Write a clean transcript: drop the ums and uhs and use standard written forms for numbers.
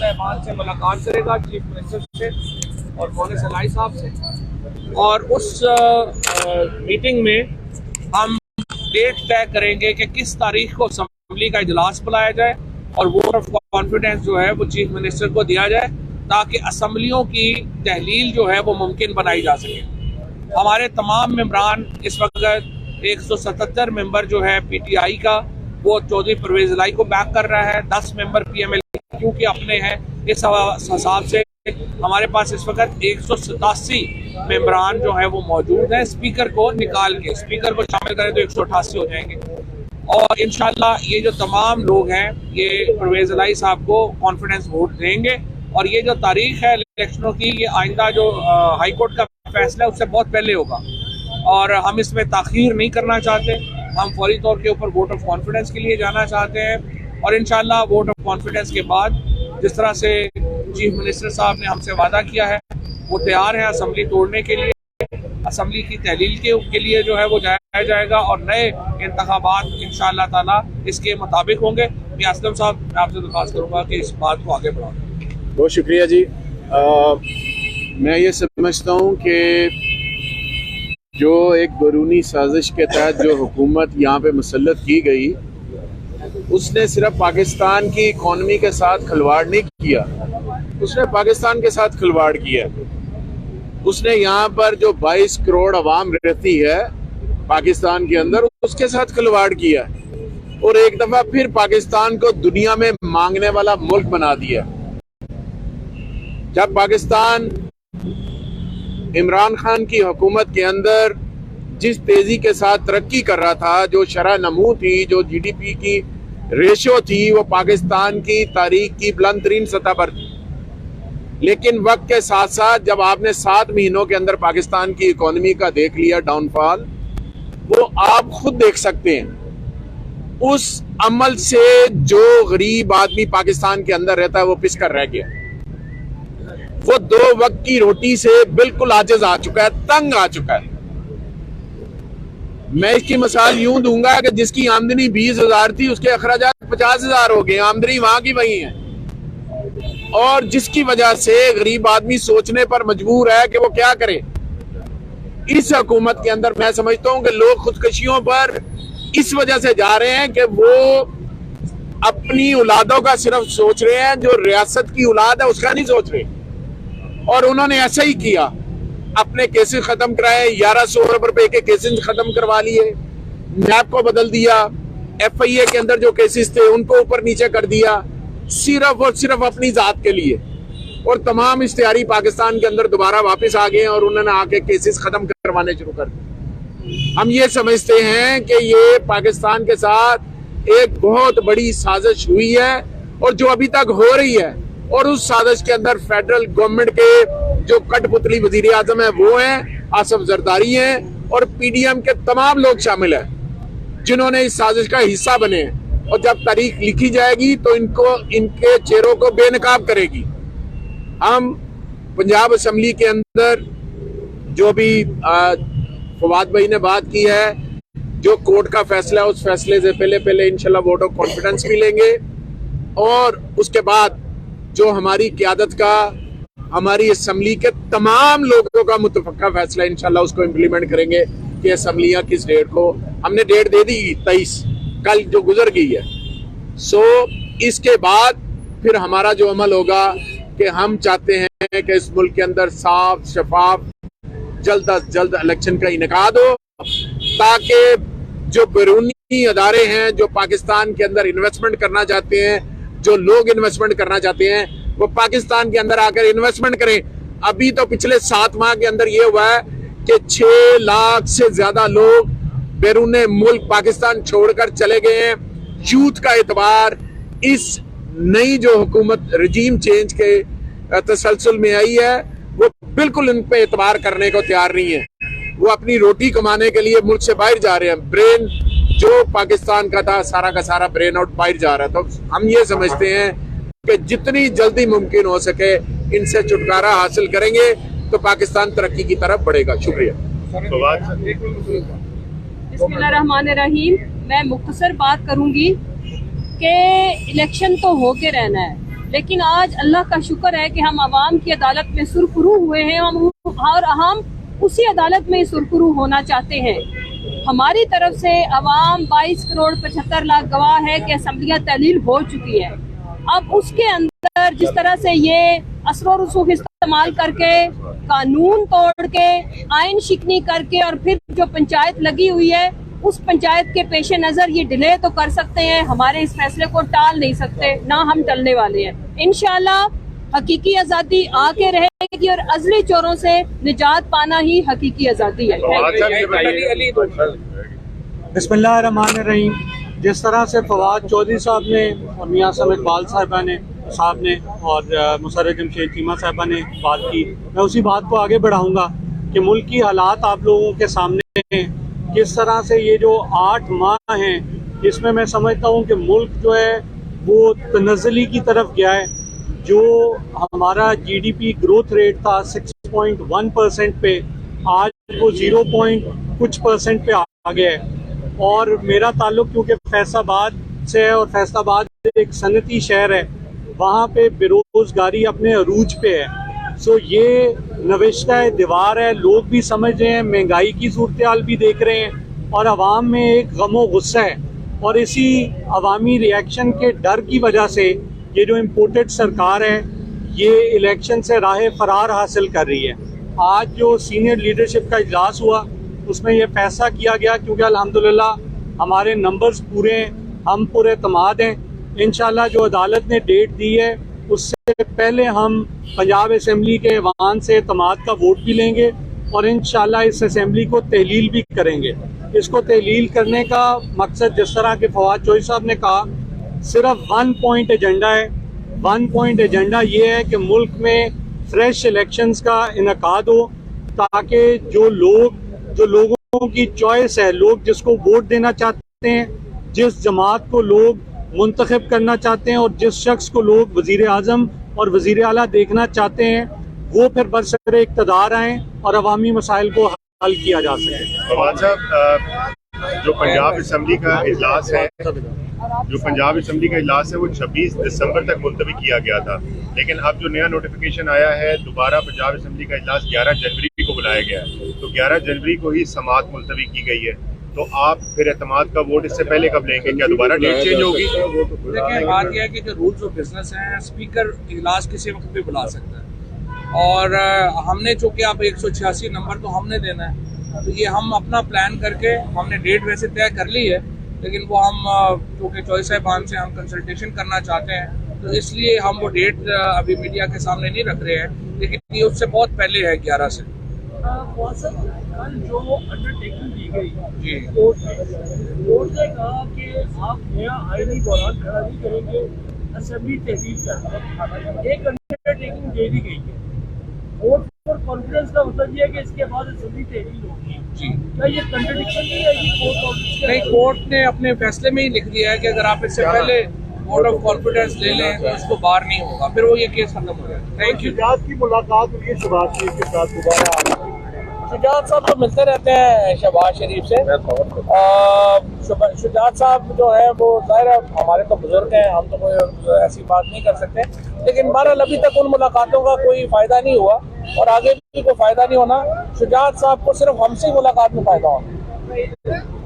साहबान से मुलाकात करेगा, चीफ मिनिस्टर से और मौलाना सलाई साहब से, और उस मीटिंग में हम डेट तय करेंगे कि किस तारीख को असम्बली का इजलास बुलाया जाए और वोट ऑफ कॉन्फिडेंस जो है वो चीफ मिनिस्टर को दिया जाए, ताकि असम्बलियों की तहलील जो है वो मुमकिन बनाई जा सके। हमारे तमाम मेंबरान इस वक्त 177 मेंबर जो है PTI का, वो चौधरी परवेज इलाही को बैक कर रहा है। 10 मेंबर PMLQ के अपने हैं। इस हिसाब से हमारे पास इस वक्त 187 मेंबरान जो है वो मौजूद हैं। स्पीकर को निकाल के, स्पीकर को शामिल करें तो 188 हो जाएंगे। और इंशाल्लाह ये जो तमाम लोग हैं ये परवेज इलाही साहब को कॉन्फिडेंस वोट देंगे। और ये जो तारीख है इलेक्शनों की, ये आइंदा जो हाई कोर्ट का फैसला है उससे बहुत पहले होगा और हम इसमें ताखीर नहीं करना चाहते। हम फौरी तौर के ऊपर वोट ऑफ कॉन्फिडेंस के लिए जाना चाहते हैं और इंशाल्लाह वोट ऑफ कॉन्फिडेंस के बाद जिस तरह से चीफ मिनिस्टर साहब ने हमसे वादा किया है वो तैयार है असेंबली तोड़ने के लिए, असेंबली की तहलील के लिए जो है वो जाया जाएगा और नए इंतखाबात इंशाअल्लाह ताला इसके मुताबिक होंगे। मैं असलम साहब मैं आपसे दरख्वास्त करूँगा कि इस बात को आगे बढ़ाएं। बहुत शुक्रिया जी। मैं ये समझता हूँ कि जो एक बैरूनी साजिश के तहत जो हुकूमत यहाँ पे मुसल्लत की गई, उसने सिर्फ पाकिस्तान की इकॉनमी के साथ खिलवाड़ नहीं किया, उसने पाकिस्तान के साथ खिलवाड़ किया। उसने यहाँ पर जो 22 करोड़ अवाम रहती है पाकिस्तान के अंदर, उसके साथ खिलवाड़ किया और एक दफा फिर पाकिस्तान को दुनिया में मांगने वाला मुल्क बना दिया। जब पाकिस्तान इमरान खान की हुकूमत के अंदर जिस तेजी के साथ तरक्की कर रहा था, जो शरह नमू थी, जो GDP की रेशो थी, वो पाकिस्तान की तारीख की बुलंद तरीन सतह पर थी। लेकिन वक्त के साथ साथ जब आपने 7 महीनों के अंदर पाकिस्तान की इकोनॉमी का देख लिया डाउनफॉल, वो आप खुद देख सकते हैं। उस अमल से जो गरीब आदमी पाकिस्तान के अंदर रहता है वो पिसकर रह गया। वो 2 वक्त की रोटी से बिल्कुल आजिज आ चुका है, तंग आ चुका है। मैं इसकी मिसाल यूं दूंगा कि जिसकी आमदनी 20,000 थी उसके अखराजात 50,000 हो गए। आमदनी वहां की वही है और जिसकी वजह से गरीब आदमी सोचने पर मजबूर है कि वो क्या करे। इस हुकूमत के अंदर मैं समझता हूं कि लोग खुदकशियों पर इस वजह से जा रहे हैं कि वो अपनी औलादों का सिर्फ सोच रहे हैं, जो रियासत की औलाद है उसका नहीं सोच रहे। और उन्होंने ऐसा ही किया, अपने केसेस खत्म कराए, 1100 अरब रुपए के केसेस खत्म करवा लिए, नैब को बदल दिया, FIA के अंदर जो केसेस थे उनको ऊपर नीचे कर दिया, सिर्फ और सिर्फ अपनी जात के लिए। और तमाम इश्तिहारी पाकिस्तान के अंदर दोबारा वापस आ गए और उन्होंने आके केसेस खत्म करवाने शुरू कर दिए। हम ये समझते हैं कि ये पाकिस्तान के साथ एक बहुत बड़ी साजिश हुई है और जो अभी तक हो रही है, और उस साजिश के अंदर फेडरल गवर्नमेंट के जो कठपुतली वजीर आजम है वो हैं, आसिफ जरदारी हैं और PDM के तमाम लोग शामिल हैं जिन्होंने इस साजिश का हिस्सा बने हैं। और जब तारीख लिखी जाएगी तो इनके चेहरों को बेनकाब करेगी। हम पंजाब असम्बली के अंदर जो भी फवाद भाई ने बात की है, जो कोर्ट का फैसला है उस फैसले से पहले इंशाल्लाह वोट ऑफ कॉन्फिडेंस भी लेंगे और उसके बाद जो हमारी क़यादत का, हमारी असम्बली के तमाम लोगों का मुतफ़क्का फैसला इंशाल्लाह उसको इम्प्लीमेंट करेंगे कि असम्बलियाँ किस डेट को, हमने डेट दे दी 23 कल जो गुजर गई है। सो इसके बाद फिर हमारा जो अमल होगा कि हम चाहते हैं कि इस मुल्क के अंदर साफ शफाफ जल्द अज जल्द इलेक्शन का इनेकाद हो, ताकि जो बैरूनी अदारे हैं जो पाकिस्तान के अंदर इन्वेस्टमेंट करना चाहते हैं, जो लोग इन्वेस्टमेंट करना चाहते हैं, वो पाकिस्तान के अंदर आकर इन्वेस्टमेंट करें। अभी तो पिछले 7 माह के अंदर ये हुआ है कि 6 लाख से ज्यादा लोग बैरूने मुल्क पाकिस्तान छोड़कर चले गए हैं। यूथ का एतबार इस नई जो हुकूमत रजीम चेंज के तसलसल में आई है वो बिल्कुल इन पे एतबार करने को तैयार नहीं है। वो अपनी रोटी कमाने के लिए मुल्क से बाहर जा रहे हैं। ब्रेन जो पाकिस्तान का था सारा का सारा ब्रेन आउट बाहर जा रहा है। तो हम ये समझते हैं कि जितनी जल्दी मुमकिन हो सके इनसे छुटकारा हासिल करेंगे तो पाकिस्तान तरक्की की तरफ बढ़ेगा। शुक्रिया। बिस्मिल्लाहिर्रहमानिर्रहीम। मैं मुख्तसर बात करूंगी कि इलेक्शन तो होके रहना है, लेकिन आज अल्लाह का शुक्र है कि हम आवाम की अदालत में सुरखरू हुए हैं और हम उसी अदालत में सुरखरू होना चाहते हैं। हमारी तरफ से अवाम 22 करोड़ 75 लाख गवाह है कि असम्बलियाँ तहलील हो चुकी है। अब उसके अंदर जिस तरह से ये असर और रसूख इस्तेमाल करके, कानून तोड़ के, आइन शिकनी करके और फिर जो पंचायत लगी हुई है उस पंचायत के पेश नज़र ये डिले तो कर सकते हैं, हमारे इस फैसले को टाल नहीं सकते, ना हम टलने वाले हैं। इंशाल्लाह हकीकी आज़ादी आके रहेगी और अज़ली चोरों से निजात पाना ही हकीकी आज़ादी है। बिस्मिल्लाहिर्रहमानिर्रहीम। जिस तरह से फवाद चौधरी साहब ने और मियाँ सम इकबाल साहब ने और मुसर्रत जमशेद चीमा साहबा ने बात की, मैं उसी बात को आगे बढ़ाऊंगा कि मुल्क की हालात आप लोगों के सामने हैं। किस तरह से ये जो 8 माह हैं इसमें मैं समझता हूँ कि मुल्क जो है वो तनज़्ज़ुली की तरफ गया है। जो हमारा GDP ग्रोथ रेट था 6.1% पे, आज वो 0 कुछ % पे आ गया है। और मेरा ताल्लुक क्योंकि फैसलाबाद से है और फैसलाबाद एक सनती शहर है, वहाँ पे बेरोज़गारी अपने अरूज पे है। सो ये नविश्ता दीवार है, लोग भी समझ रहे हैं, महंगाई की सूरत हाल भी देख रहे हैं और आवाम में एक गम व गुस्सा है। और इसी अवामी रिएक्शन के डर की वजह से ये जो इम्पोर्टेड सरकार है ये इलेक्शन से राह फरार हासिल कर रही है। आज जो सीनियर लीडरशिप का इजलास हुआ उसमें यह फैसला किया गया, क्योंकि अल्हम्दुलिल्लाह हमारे नंबर्स पूरे हैं, हम पूरे तमाद हैं। इंशाल्लाह जो अदालत ने डेट दी है उससे पहले हम पंजाब असम्बली के ऐवान से तमाद का वोट भी लेंगे और इंशाल्लाह इस असम्बली को तहलील भी करेंगे। इसको तहलील करने का मकसद, जिस तरह के फवाद चौधरी साहब ने कहा, सिर्फ 1 पॉइंट एजेंडा है। 1 पॉइंट एजेंडा ये है कि मुल्क में फ्रेश इलेक्शंस का इनकाद हो, ताकि जो लोगों की चॉइस है, लोग जिसको वोट देना चाहते हैं, जिस जमात को लोग मुंतखब करना चाहते हैं और जिस शख्स को लोग वज़ीर आज़म और वज़ीर आला देखना चाहते हैं, वो फिर बरसरे इक़्तिदार आएँ और अवामी मसाइल को हल किया जा सके। फवाद साहब, जो पंजाब असम्बली का इजलास है वो 26 दिसंबर तक मुलतवी किया गया था, लेकिन अब जो नया नोटिफिकेशन आया है दोबारा पंजाब असम्बली का इजलास 11 जनवरी को बुलाया गया है। तो 11 जनवरी को ही समाअत मुलतवी की गई है। तो आप फिर एतमाद का वोट इससे पहले कब लेंगे? क्या दोबारा डेट चेंज होगी? देखिए, बात यह है कि जो रूल्स ऑफ बिजनेस हैं, स्पीकर इजलास किसी वक्त भी बुला सकता है और हमने चूँकि आप 186 नंबर तो हमने देना है, तो ये हम अपना प्लान करके हमने डेट वैसे तय कर ली है, लेकिन वो हम चूँकि चौधरी साहबान से हम कंसल्टेशन करना चाहते हैं तो इसलिए हम वो डेट अभी मीडिया के सामने नहीं रख रहे हैं, लेकिन ये उससे बहुत पहले है 11 से। कल जो अंडरटेकिंग दी गई जी, कोर्ट ने कहा कि आप नया आईनी बहरान खड़ा नहीं करेंगे, असेंबली तहलील कर एक अंडरटेकिंग दे दी गई है। वोट फॉर कॉन्फिडेंस का मतलब ये है कि इसके बाद असेंबली तहलील होगी। जी, क्या ये कंट्रडिक्शन नहीं है? ये कोर्ट नहीं, कोर्ट ने अपने फैसले में ही लिख दिया है कि अगर आप इससे पहले वोट ऑफ कॉन्फिडेंस ले लें तो उसको बार नहीं होगा, फिर वो ये केस खत्म हो जाएगा। Thank you. शुजात की मुलाकात हुई है शहबाज शरीफ के साथ दोबारा। शुजात साहब तो मिलते रहते हैं शहबाज शरीफ से। शुजात साहब जो है वो ज़ाहिर है हमारे तो बुजुर्ग हैं, हम तो कोई ऐसी बात नहीं कर सकते, लेकिन बहरहाल अभी तक उन मुलाकातों का कोई फ़ायदा नहीं हुआ और आगे भी कोई फ़ायदा नहीं होना। शुजात साहब को सिर्फ हमसे मुलाकात में फ़ायदा होना।